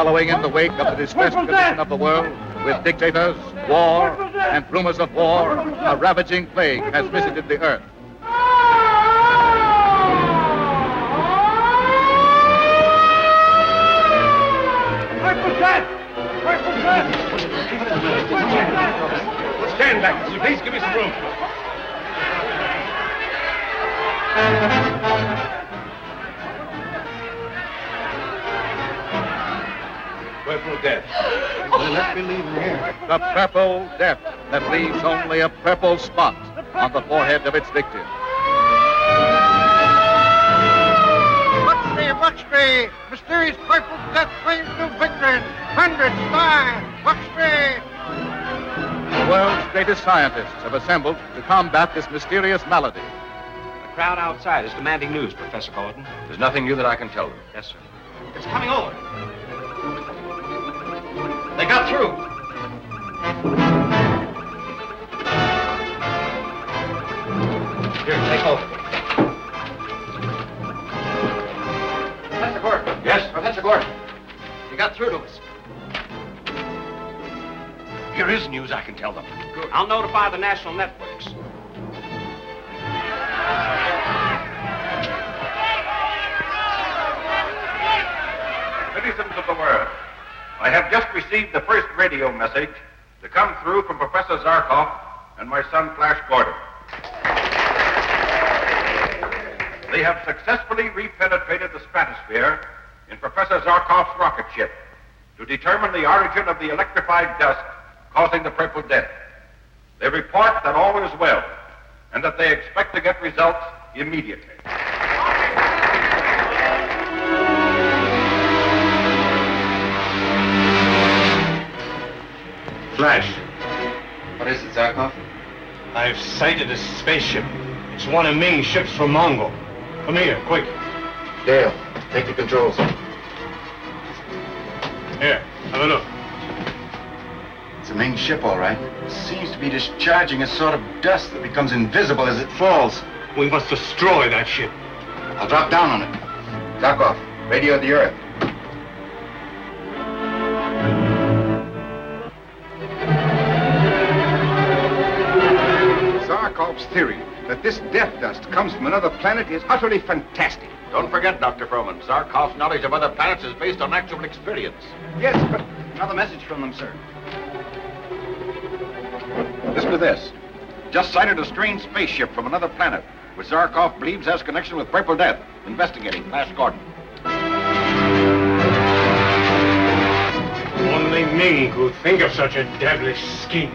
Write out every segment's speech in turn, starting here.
following in the wake of the distressed condition of the world, with dictators, war, and rumors of war, a ravaging plague has visited the earth. Stand back, please. Give me some room. Purple death. Let me leave him here. The purple death that leaves only a purple spot on the forehead of its victim. Buxley! Mysterious purple death claims new victory. Hundreds die. Buxley! The world's greatest scientists have assembled to combat this mysterious malady. The crowd outside is demanding news, Professor Gordon. There's nothing new that I can tell them. Yes, sir. It's coming over. They got through. Here, take over. Professor Gordon. Yes? Professor Gordon. You got through to us. Here is news I can tell them. Good. I'll notify the national networks. Citizens of the world, I have just received the first radio message to come through from Professor Zarkov and my son Flash Gordon. They have successfully repenetrated the stratosphere in Professor Zarkov's rocket ship to determine the origin of the electrified dust causing the purple death. They report that all is well and that they expect to get results immediately. Flash. What is it, Zarkov? I've sighted a spaceship. It's one of Ming's ships from Mongo. Come here, quick. Dale, take the controls. Here, have a look. It's a Ming ship, all right. It seems to be discharging a sort of dust that becomes invisible as it falls. We must destroy that ship. I'll drop down on it. Zarkov, radio the Earth. Zarkov's theory that this death dust comes from another planet is utterly fantastic. Don't forget, Dr. Froman, Zarkov's knowledge of other planets is based on actual experience. Yes, but Another message from them, sir. Listen to this. Just sighted a strange spaceship from another planet, which Zarkov believes has connection with Purple Death. Investigating. Flash Gordon. Only Ming could think of such a devilish scheme.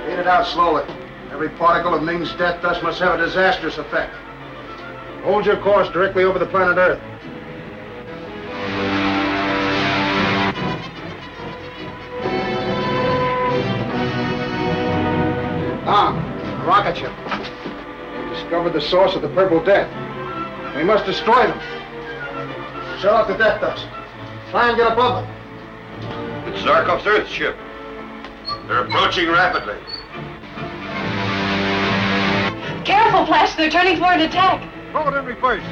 Read it out slowly. Every particle of Ming's death dust must have a disastrous effect. Hold your course directly over the planet Earth. A rocket ship. They've discovered the source of the Purple Death. We must destroy them. Shut off the death dust. Try and get above them. It's Zarkov's Earth ship. They're approaching rapidly. Careful, Flash. They're turning for an attack. Throw it in reverse.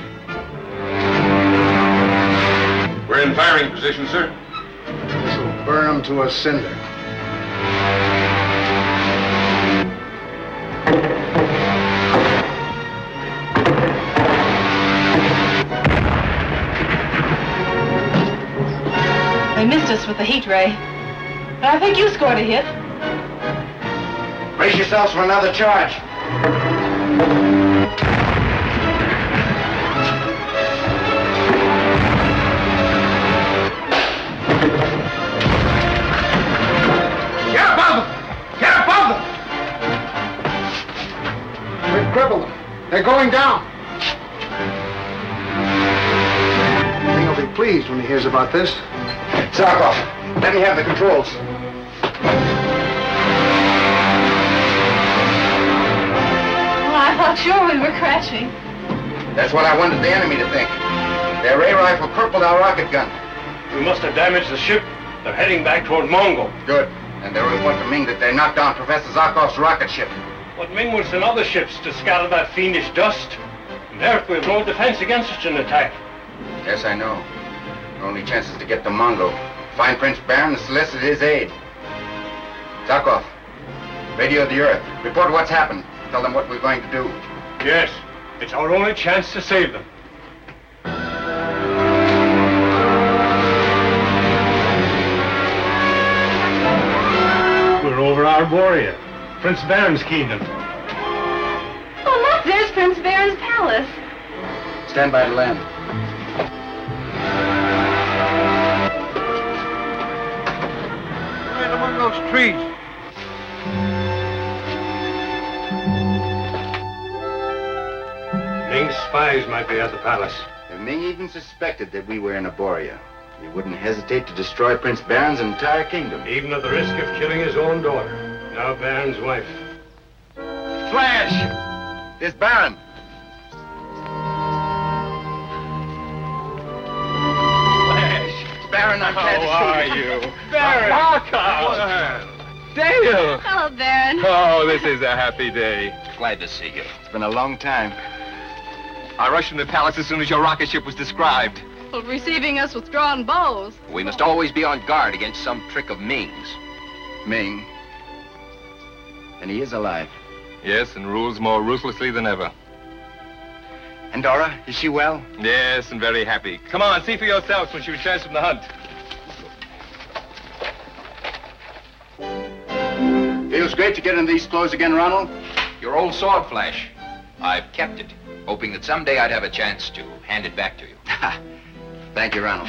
We're in firing position, sir. This will burn them to a cinder. They missed us with the heat ray. But I think you scored a hit. Brace yourselves for another charge. Get above them! Get above them! We've crippled them. They're going down. Ming will be pleased when he hears about this. Zarkov, let me have the controls. Well, I thought sure we were crashing. That's what I wanted the enemy to think. Their ray rifle crippled our rocket gun. We must have damaged the ship. They're heading back toward Mongo. Good. And they report to Ming that they knocked down Professor Zarkov's rocket ship. But Ming will send other ships to scatter that fiendish dust. And therefore we have no defense against such an attack. Yes, I know. Our only chance is to get to Mongo. Find Prince Baron and solicit his aid. Zarkov, radio the Earth. Report what's happened. Tell them what we're going to do. Yes, it's our only chance to save them. We're over Arborea, Prince Baron's kingdom. Oh, look, there's Prince Baron's palace. Stand by to land. Right among those trees. Ming's spies might be at the palace. If Ming even suspected that we were in Arborea, he wouldn't hesitate to destroy Prince Baron's entire kingdom. Even at the risk of killing his own daughter, now Baron's wife. Flash! There's Baron. Flash! Baron, I'm glad to see you? Baron! Dale! Hello, Baron. Oh, this is a happy day. Glad to see you. It's been a long time. I rushed from the palace as soon as your rocket ship was described. Well, receiving us with drawn bows. We must always be on guard against some trick of Ming's. Ming. And he is alive. Yes, and rules more ruthlessly than ever. And Dora, is she well? Yes, and very happy. Come on, see for yourselves when she returns from the hunt. Feels great to get in these clothes again, Ronald. Your old sword, Flash. I've kept it, hoping that someday I'd have a chance to hand it back to you. Thank you, Ronald.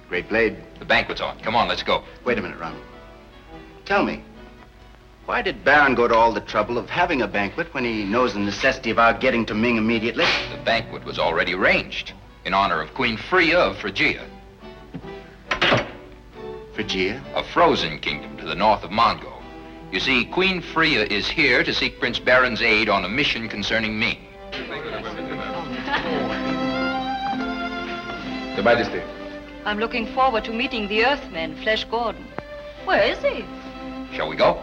Great blade. The banquet's on. Come on, let's go. Wait a minute, Ronald. Tell me, why did Baron go to all the trouble of having a banquet when he knows the necessity of our getting to Ming immediately? The banquet was already arranged in honor of Queen Freya of Phrygia, Phrygia? a frozen kingdom to the north of Mongo. You see, Queen Freya is here to seek Prince Baron's aid on a mission concerning Ming. Your Majesty. I'm looking forward to meeting the Earthman, Flash Gordon. Where is he? Shall we go?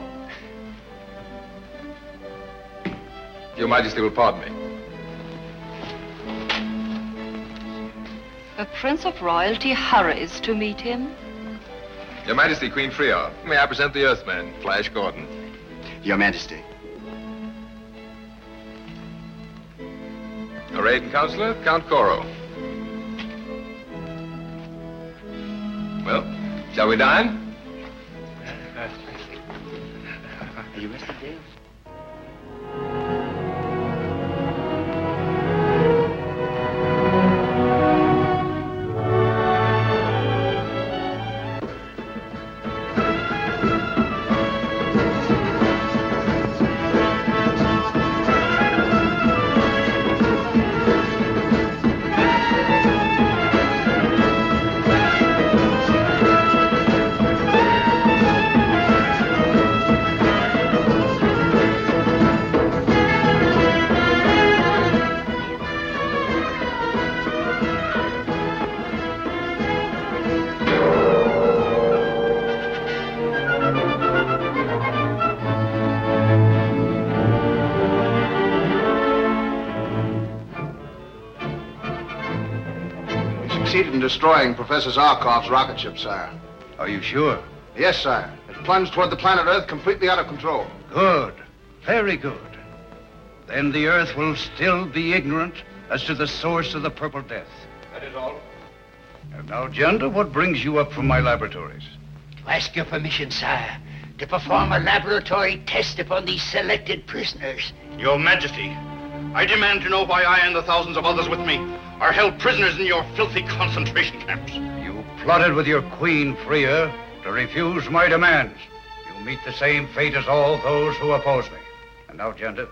Your Majesty will pardon me. A prince of royalty hurries to meet him. Your Majesty, Queen Freya, may I present the Earthman, Flash Gordon. Your Majesty. Our aide and counselor, Count Coro. Well, shall we dine? Are you rested, Dale? Succeeded in destroying Professor Zarkov's rocket ship, sire. Are you sure? Yes, sire. It plunged toward the planet Earth completely out of control. Good. Very good. Then the Earth will still be ignorant as to the source of the Purple Death. That is all. And now, Gender, what brings you up from my laboratories? To ask your permission, sire, to perform a laboratory test upon these selected prisoners. Your Majesty, I demand to know why I and the thousands of others with me are held prisoners in your filthy concentration camps. You plotted with your queen, Freya, to refuse my demands. You meet the same fate as all those who oppose me. And now, Gender,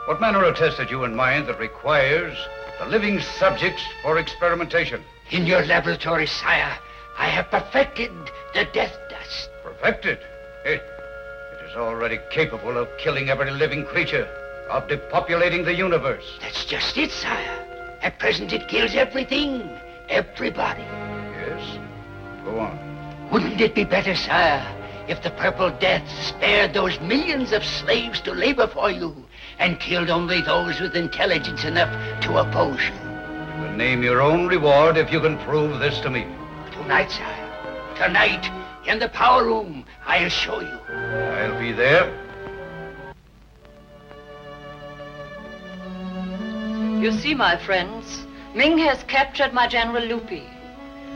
what manner of test had you in mind that requires the living subjects for experimentation? In your laboratory, sire, I have perfected the death dust. Perfected? It is already capable of killing every living creature, of depopulating the universe. That's just it, sire. At present, it kills everything, everybody. Yes? Go on. Wouldn't it be better, sire, if the Purple Death spared those millions of slaves to labor for you and killed only those with intelligence enough to oppose you. You can name your own reward if you can prove this to me. Tonight, sire. Tonight, in the power room, I'll show you. I'll be there. You see, my friends, Ming has captured my General Lupi,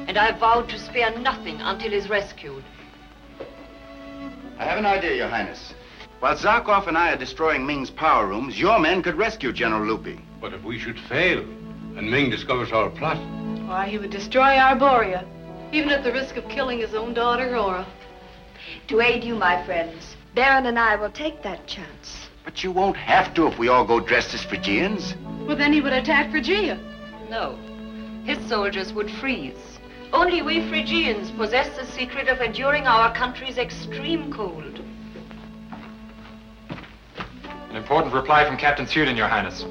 and I vowed to spare nothing until he's rescued. I have an idea, Your Highness. While Zarkov and I are destroying Ming's power rooms, your men could rescue General Lupi. But if we should fail, and Ming discovers our plot? Why, he would destroy Arborea, even at the risk of killing his own daughter, Aura. To aid you, my friends, Baron and I will take that chance. But you won't have to if we all go dressed as Phrygians. Well, then he would attack Phrygia. No, his soldiers would freeze. Only we Phrygians possess the secret of enduring our country's extreme cold. An important reply from Captain Suden, Your Highness.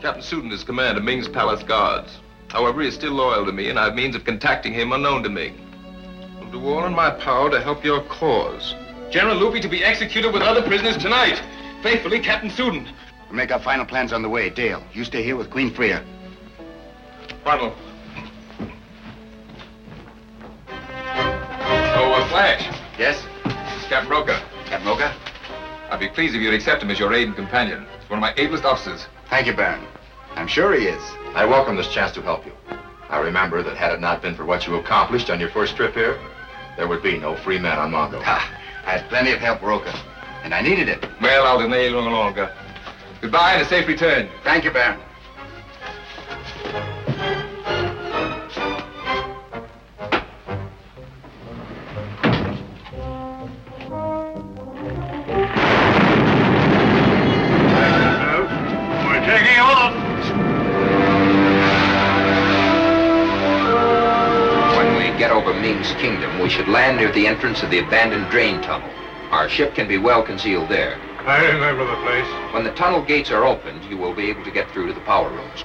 Captain Suden is commander of Ming's palace guards. However, he is still loyal to me, and I have means of contacting him unknown to Ming. I'll do all in my power to help your cause. General Lupi to be executed with other prisoners tonight. Faithfully, Captain Suden. We'll make our final plans on the way. Dale, you stay here with Queen Freya. Ronald. Oh, Flash. Yes? It's Captain Roca. Captain Roca? I'd be pleased if you'd accept him as your aide and companion. He's one of my ablest officers. Thank you, Baron. I'm sure he is. I welcome this chance to help you. I remember that had it not been for what you accomplished on your first trip here, there would be no free men on Mongo. Ha! I had plenty of help, Roca, and I needed it. Well, I'll delay you no longer. Goodbye and a safe return. Thank you, Baron. We're taking off. When we get over Ming's kingdom, we should land near the entrance of the abandoned drain tunnel. Our ship can be well concealed there. I remember the place. When the tunnel gates are opened, you will be able to get through to the power rooms.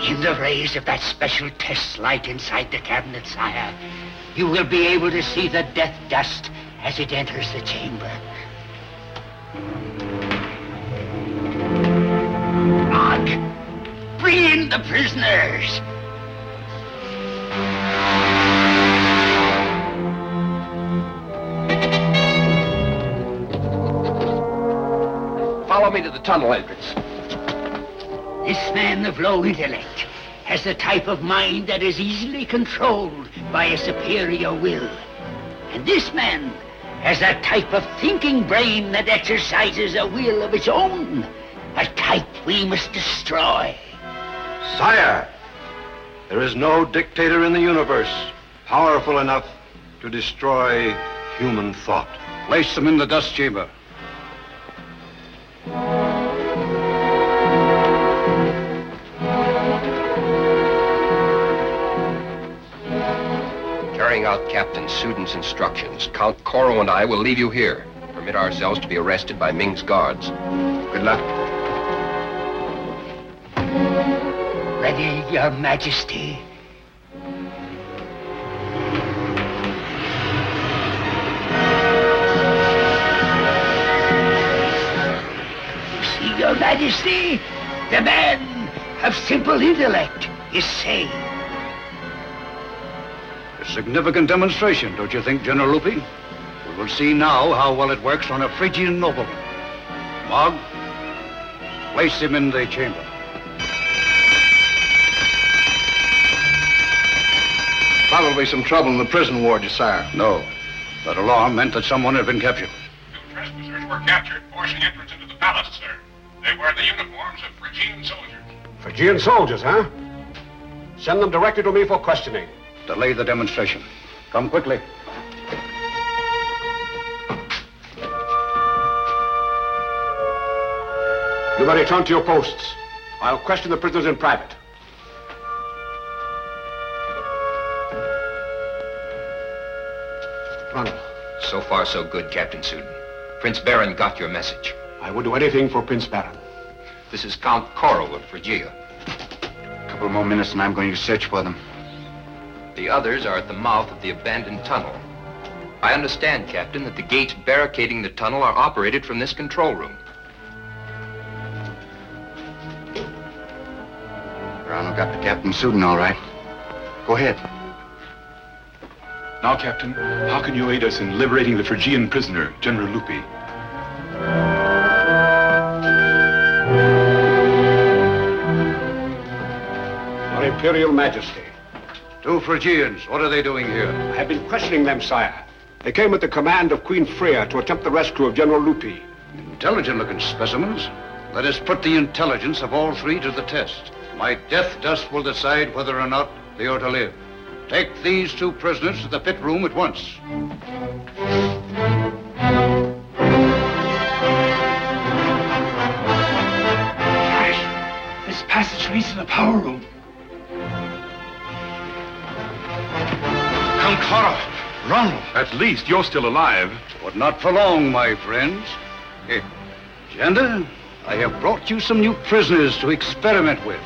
In the rays of that special test light inside the cabinet, sire, you will be able to see the death dust as it enters the chamber. On! Bring in the prisoners! Follow me to the tunnel entrance. This man of low intellect has the type of mind that is easily controlled by a superior will. And this man has a type of thinking brain that exercises a will of its own. A type we must destroy. Sire, there is no dictator in the universe powerful enough to destroy human thought. Place them in the dust chamber. Carrying out Captain Suden's instructions, Count Coro and I will leave you here. Permit ourselves to be arrested by Ming's guards. Good luck. Ready, Your Majesty. You see, Your Majesty, the man of simple intellect is sane. A significant demonstration, don't you think, General Lupi? We will see now how well it works on a Phrygian nobleman. Mog, place him in the chamber. Probably some trouble in the prison ward, Sire. No. That alarm meant that someone had been captured. Two trespassers were captured forcing entrance into the palace, sir. They wear the uniforms of Phrygian soldiers. Phrygian soldiers, huh? Send them directly to me for questioning. Delay the demonstration. Come quickly. You may return to your posts. I'll question the prisoners in private. Ronald. So far, so good, Captain Suden. Prince Baron got your message. I would do anything for Prince Baron. This is Count Coro of Phrygia. A couple more minutes and I'm going to search for them. The others are at the mouth of the abandoned tunnel. I understand, Captain, that the gates barricading the tunnel are operated from this control room. Ronald got the Captain Sudan all right. Go ahead. Now, Captain, how can you aid us in liberating the Phrygian prisoner, General Lupi? Your Imperial Majesty. Two Phrygians, what are they doing here? I have been questioning them, sire. They came at the command of Queen Freya to attempt the rescue of General Lupi. Intelligent-looking specimens. Let us put the intelligence of all three to the test. My death dust will decide whether or not they are to live. Take these two prisoners to the pit room at once. This passage leads to the power room. Count Clara, Ronald. At least you're still alive. But not for long, my friends. Hey, Janda, I have brought you some new prisoners to experiment with.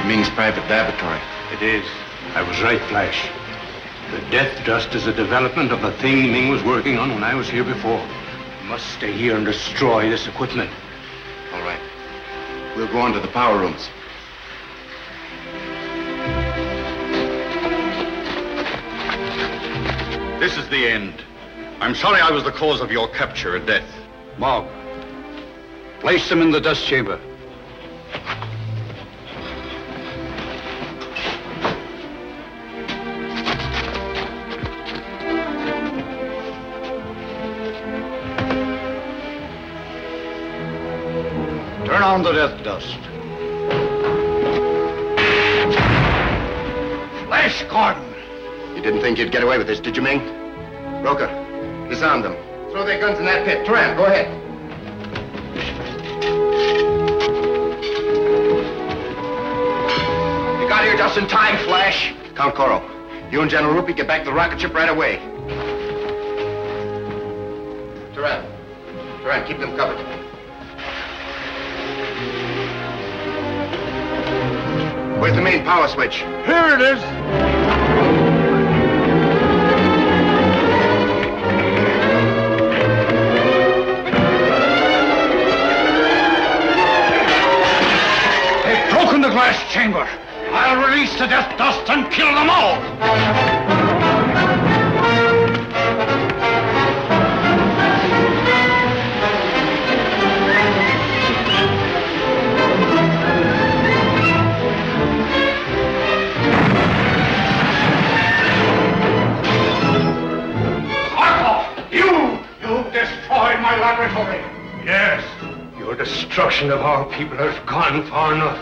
Ming's private laboratory. It is. I was right, Flash. The death dust is a development of the thing Ming was working on when I was here before. We must stay here and destroy this equipment. All right. We'll go on to the power rooms. This is the end. I'm sorry I was the cause of your capture and death. Mog, place them in the dust chamber. Turn on the death dust. Flash, Gordon! You didn't think you'd get away with this, did you, Ming? Roker, disarm them. Throw their guns in that pit. Turan, go ahead. You got here just in time, Flash. Count Koro, you and General Rupi get back to the rocket ship right away. Turan, keep them covered. Where's the main power switch? Here it is. They've broken the glass chamber. I'll release the death dust and kill them all. Destroyed my laboratory. Yes, your destruction of our people has gone far enough.